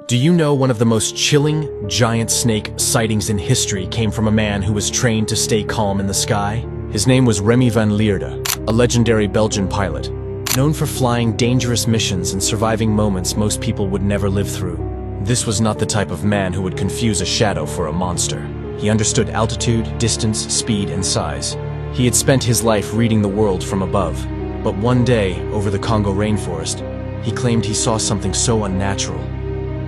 Do you know one of the most chilling giant snake sightings in history came from a man who was trained to stay calm in the sky? His name was Remy van Lierde, a legendary Belgian pilot, known for flying dangerous missions and surviving moments most people would never live through. This was not the type of man who would confuse a shadow for a monster. He understood altitude, distance, speed, and size. He had spent his life reading the world from above. But one day, over the Congo rainforest, he claimed he saw something so unnatural.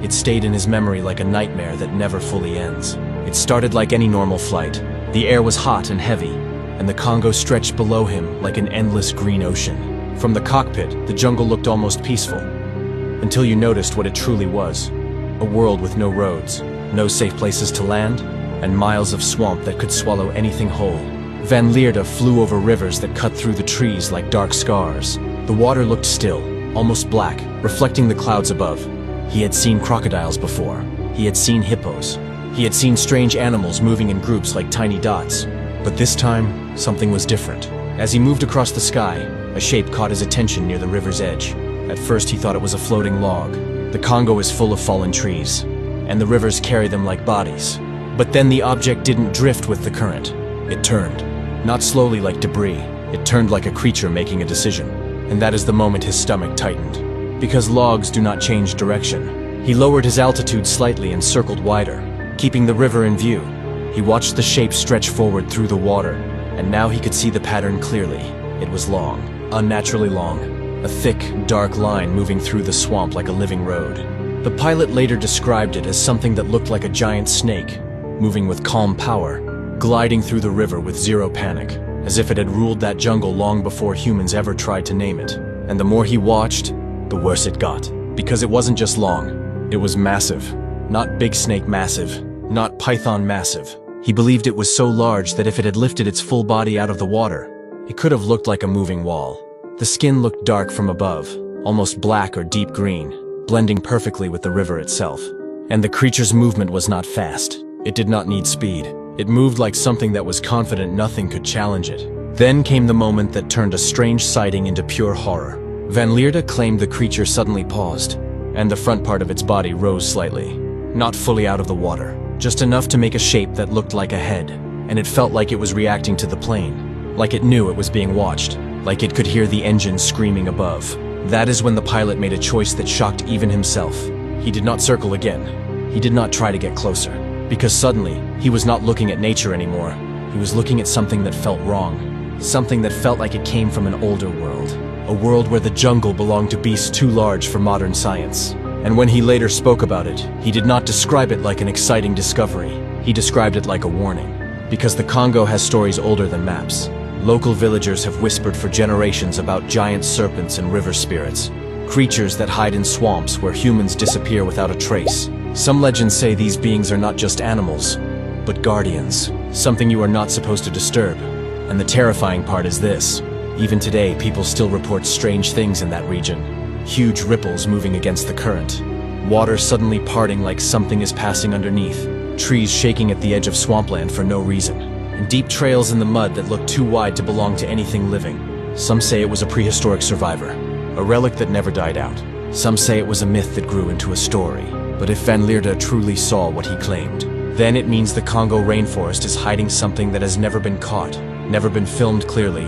It stayed in his memory like a nightmare that never fully ends. It started like any normal flight. The air was hot and heavy, and the Congo stretched below him like an endless green ocean. From the cockpit, the jungle looked almost peaceful, until you noticed what it truly was. A world with no roads, no safe places to land, and miles of swamp that could swallow anything whole. Van Lierde flew over rivers that cut through the trees like dark scars. The water looked still, almost black, reflecting the clouds above. He had seen crocodiles before. He had seen hippos. He had seen strange animals moving in groups like tiny dots. But this time, something was different. As he moved across the sky, a shape caught his attention near the river's edge. At first he thought it was a floating log. The Congo is full of fallen trees, and the rivers carry them like bodies. But then the object didn't drift with the current. It turned. Not slowly like debris. It turned like a creature making a decision. And that is the moment his stomach tightened. Because logs do not change direction. He lowered his altitude slightly and circled wider, keeping the river in view. He watched the shape stretch forward through the water, and now he could see the pattern clearly. It was long, unnaturally long, a thick, dark line moving through the swamp like a living road. The pilot later described it as something that looked like a giant snake, moving with calm power, gliding through the river with zero panic, as if it had ruled that jungle long before humans ever tried to name it. And the more he watched, the worse it got. Because it wasn't just long, it was massive. Not big snake massive, not python massive. He believed it was so large that if it had lifted its full body out of the water, it could have looked like a moving wall. The skin looked dark from above, almost black or deep green, blending perfectly with the river itself. And the creature's movement was not fast. It did not need speed. It moved like something that was confident nothing could challenge it. Then came the moment that turned a strange sighting into pure horror. Van Lierde claimed the creature suddenly paused, and the front part of its body rose slightly. Not fully out of the water, just enough to make a shape that looked like a head. And it felt like it was reacting to the plane, like it knew it was being watched, like it could hear the engine screaming above. That is when the pilot made a choice that shocked even himself. He did not circle again. He did not try to get closer, because suddenly, he was not looking at nature anymore. He was looking at something that felt wrong, something that felt like it came from an older world. A world where the jungle belonged to beasts too large for modern science. And when he later spoke about it, he did not describe it like an exciting discovery. He described it like a warning. Because the Congo has stories older than maps. Local villagers have whispered for generations about giant serpents and river spirits. Creatures that hide in swamps where humans disappear without a trace. Some legends say these beings are not just animals, but guardians. Something you are not supposed to disturb. And the terrifying part is this. Even today, people still report strange things in that region. Huge ripples moving against the current. Water suddenly parting like something is passing underneath. Trees shaking at the edge of swampland for no reason. And deep trails in the mud that look too wide to belong to anything living. Some say it was a prehistoric survivor, a relic that never died out. Some say it was a myth that grew into a story. But if Van Lierde truly saw what he claimed, then it means the Congo rainforest is hiding something that has never been caught, never been filmed clearly,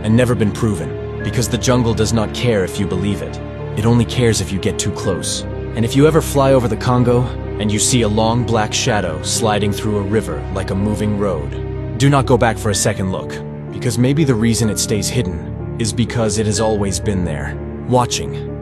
and never been proven, because the jungle does not care if you believe it. It only cares if you get too close. And if you ever fly over the Congo, and you see a long black shadow sliding through a river like a moving road, do not go back for a second look, because maybe the reason it stays hidden is because it has always been there, watching,